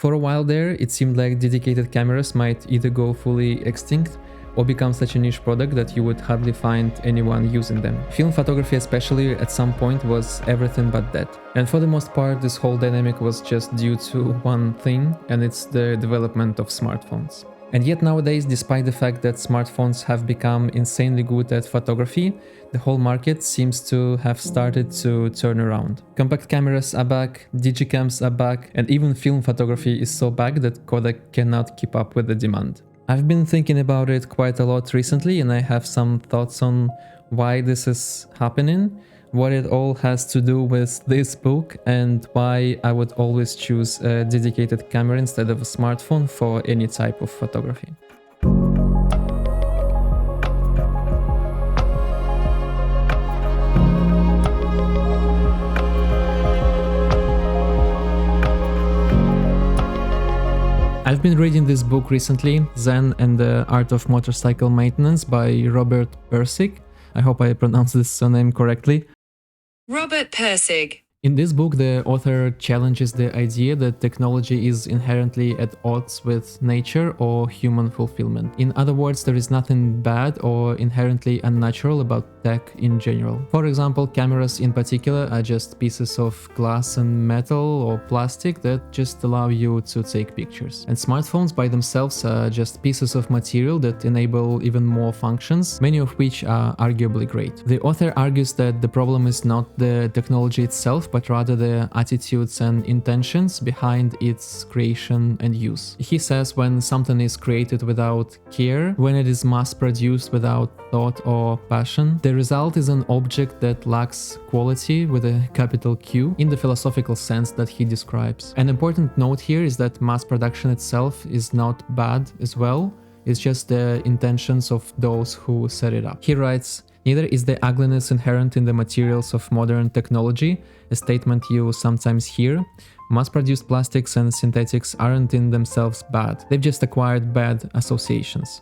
For a while there, it seemed like dedicated cameras might either go fully extinct or become such a niche product that you would hardly find anyone using them. Film photography especially at some point was everything but that. And for the most part, this whole dynamic was just due to one thing, and it's the development of smartphones. And yet nowadays, despite the fact that smartphones have become insanely good at photography, the whole market seems to have started to turn around. Compact cameras are back, Digicams are back, and even film photography is so back that Kodak cannot keep up with the demand. I've been thinking about it quite a lot recently, and I have some thoughts on why this is happening, what it all has to do with this book, and why I would always choose a dedicated camera instead of a smartphone for any type of photography. I've been reading this book recently, Zen and the Art of Motorcycle Maintenance by Robert Pirsig. I hope I pronounced this surname correctly. Robert Pirsig. In this book, the author challenges the idea that technology is inherently at odds with nature or human fulfillment. In other words, there is nothing bad or inherently unnatural about tech in general. For example, cameras in particular are just pieces of glass and metal or plastic that just allow you to take pictures. And smartphones by themselves are just pieces of material that enable even more functions, many of which are arguably great. The author argues that the problem is not the technology itself, but rather the attitudes and intentions behind its creation and use. He says when something is created without care, when it is mass-produced without thought or passion, the result is an object that lacks quality with a capital Q in the philosophical sense that he describes. An important note here is that mass production itself is not bad as well, it's just the intentions of those who set it up. He writes, "Neither is the ugliness inherent in the materials of modern technology, a statement you sometimes hear. Mass-produced plastics and synthetics aren't in themselves bad, they've just acquired bad associations.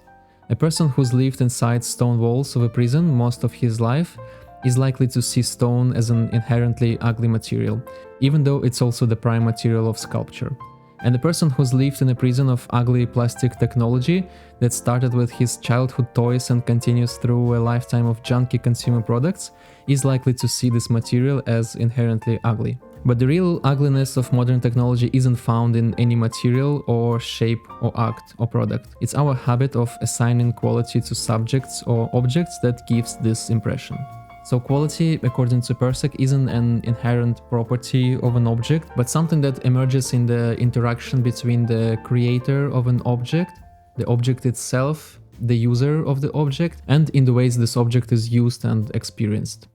A person who's lived inside stone walls of a prison most of his life is likely to see stone as an inherently ugly material, even though it's also the prime material of sculpture. And the person who's lived in a prison of ugly plastic technology that started with his childhood toys and continues through a lifetime of junky consumer products is likely to see this material as inherently ugly. But the real ugliness of modern technology isn't found in any material or shape or act or product. It's our habit of assigning quality to subjects or objects that gives this impression." So quality, according to Pirsig, isn't an inherent property of an object, but something that emerges in the interaction between the creator of an object, the object itself, the user of the object, and in the ways this object is used and experienced.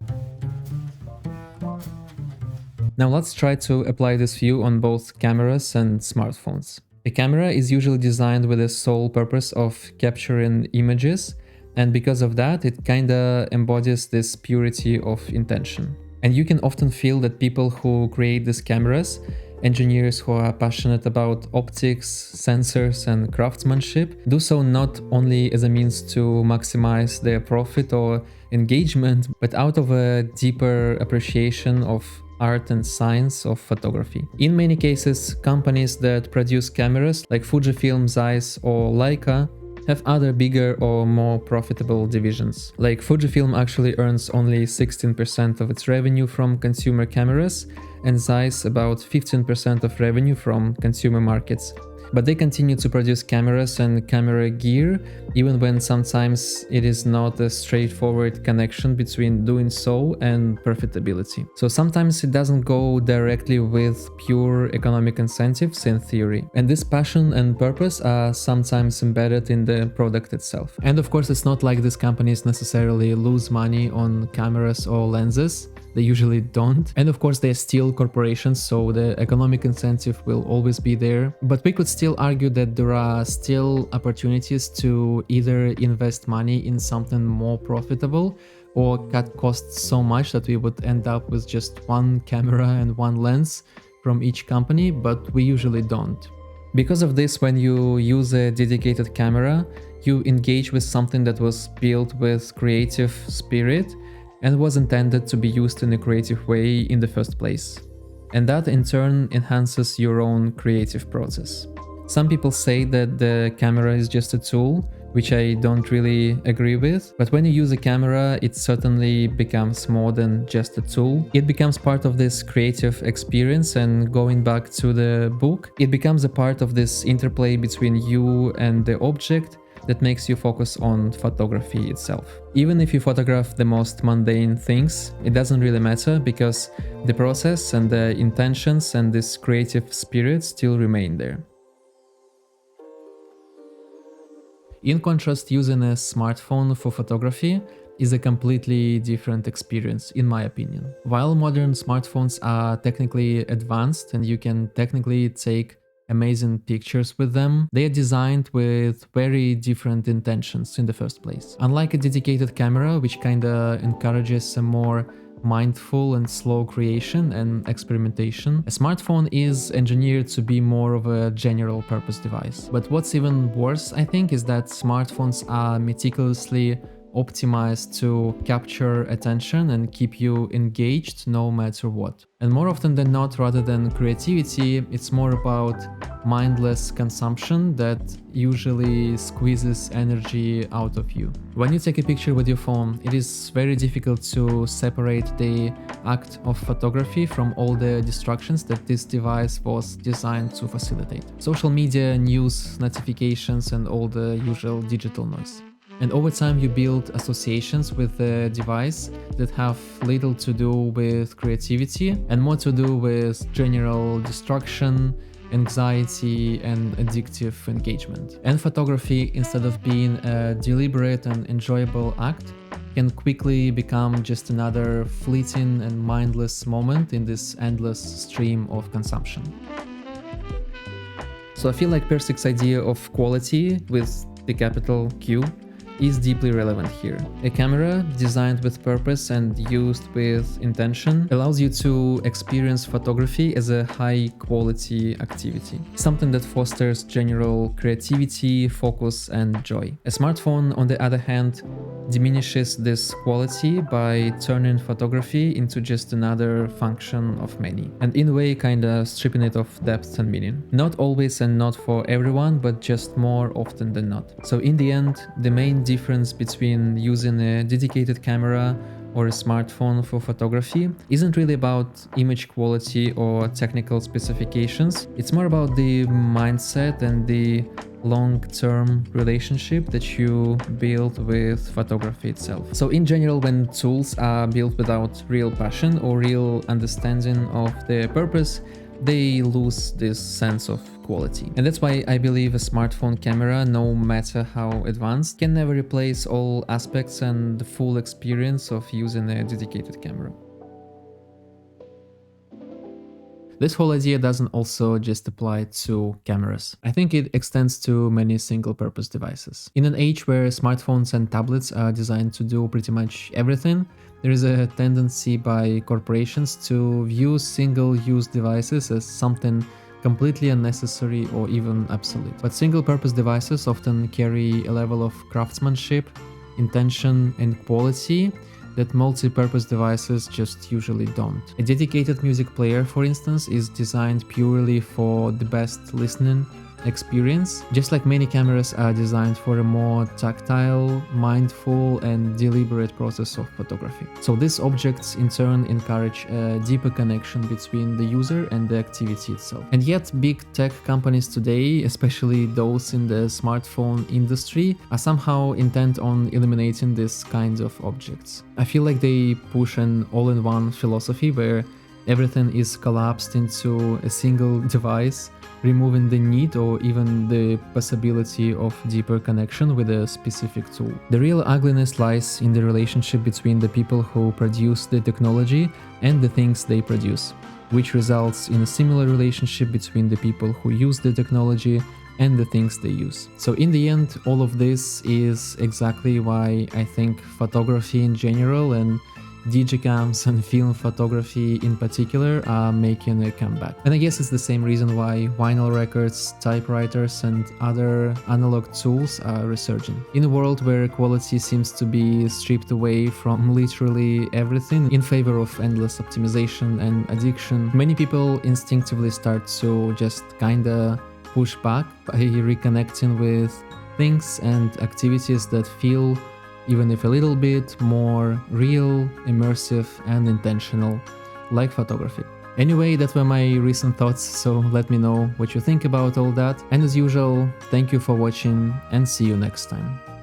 Now let's try to apply this view on both cameras and smartphones. A camera is usually designed with the sole purpose of capturing images, and because of that, it kinda embodies this purity of intention. And you can often feel that people who create these cameras, engineers who are passionate about optics, sensors, and craftsmanship, do so not only as a means to maximize their profit or engagement, but out of a deeper appreciation of art and science of photography. In many cases, companies that produce cameras like Fujifilm, Zeiss, or Leica have other bigger or more profitable divisions. Like Fujifilm actually earns only 16% of its revenue from consumer cameras, and Zeiss about 15% of revenue from consumer markets. But they continue to produce cameras and camera gear, even when sometimes it is not a straightforward connection between doing so and profitability. So sometimes it doesn't go directly with pure economic incentives in theory. And this passion and purpose are sometimes embedded in the product itself. And of course, it's not like these companies necessarily lose money on cameras or lenses. They usually don't. And of course, they're still corporations, so the economic incentive will always be there. But we could still argue that there are still opportunities to either invest money in something more profitable or cut costs so much that we would end up with just one camera and one lens from each company, but we usually don't. Because of this, when you use a dedicated camera, you engage with something that was built with creative spirit and was intended to be used in a creative way in the first place. and that in turn enhances your own creative process. Some people say that the camera is just a tool, which I don't really agree with, but when you use a camera, it certainly becomes more than just a tool. It becomes part of this creative experience, and going back to the book, it becomes a part of this interplay between you and the object that makes you focus on photography itself. Even if you photograph the most mundane things, it doesn't really matter because the process and the intentions and this creative spirit still remain there. In contrast, using a smartphone for photography is a completely different experience, in my opinion. While modern smartphones are technically advanced and you can technically take amazing pictures with them, they are designed with very different intentions in the first place. Unlike a dedicated camera, which kinda encourages a more mindful and slow creation and experimentation, a smartphone is engineered to be more of a general purpose device. But what's even worse, I think, is that smartphones are meticulously optimized to capture attention and keep you engaged no matter what. And more often than not, rather than creativity, it's more about mindless consumption that usually squeezes energy out of you. When you take a picture with your phone, it is very difficult to separate the act of photography from all the distractions that this device was designed to facilitate. Social media, news, notifications, and all the usual digital noise. And over time you build associations with the device that have little to do with creativity and more to do with general distraction, anxiety, and addictive engagement. And photography, instead of being a deliberate and enjoyable act, can quickly become just another fleeting and mindless moment in this endless stream of consumption. So I feel like Persig's idea of quality with the capital Q is deeply relevant here. A camera designed with purpose and used with intention allows you to experience photography as a high quality activity, something that fosters general creativity, focus, and joy. A smartphone, on the other hand, diminishes this quality by turning photography into just another function of many, and in a way kinda stripping it of depth and meaning. Not always and not for everyone, but just more often than not. So in the end, the main difference between using a dedicated camera or a smartphone for photography isn't really about image quality or technical specifications. It's more about the mindset and the long-term relationship that you build with photography itself. So in general, when tools are built without real passion or real understanding of their purpose, they lose this sense of quality. And that's why I believe a smartphone camera, no matter how advanced, can never replace all aspects and the full experience of using a dedicated camera. This whole idea doesn't also just apply to cameras. I think it extends to many single-purpose devices. In an age where smartphones and tablets are designed to do pretty much everything, there is a tendency by corporations to view single-use devices as something completely unnecessary or even obsolete. But single-purpose devices often carry a level of craftsmanship, intention, and quality that multi-purpose devices just usually don't. A dedicated music player, for instance, is designed purely for the best listening experience, just like many cameras are designed for a more tactile, mindful, and deliberate process of photography. So these objects in turn encourage a deeper connection between the user and the activity itself. And yet big tech companies today, especially those in the smartphone industry, are somehow intent on eliminating this kinds of objects. I feel like they push an all-in-one philosophy where everything is collapsed into a single device, removing the need or even the possibility of deeper connection with a specific tool. The real ugliness lies in the relationship between the people who produce the technology and the things they produce, which results in a similar relationship between the people who use the technology and the things they use. So in the end, all of this is exactly why I think photography in general, and Digicams and film photography in particular are making a comeback. And I guess it's the same reason why vinyl records, typewriters and other analog tools are resurging. In a world where quality seems to be stripped away from literally everything in favor of endless optimization and addiction, many people instinctively start to just kinda push back by reconnecting with things and activities that feel, even if a little bit, more real, immersive and intentional, like photography. Anyway, that were my recent thoughts, so let me know what you think about all that. And as usual, thank you for watching and see you next time.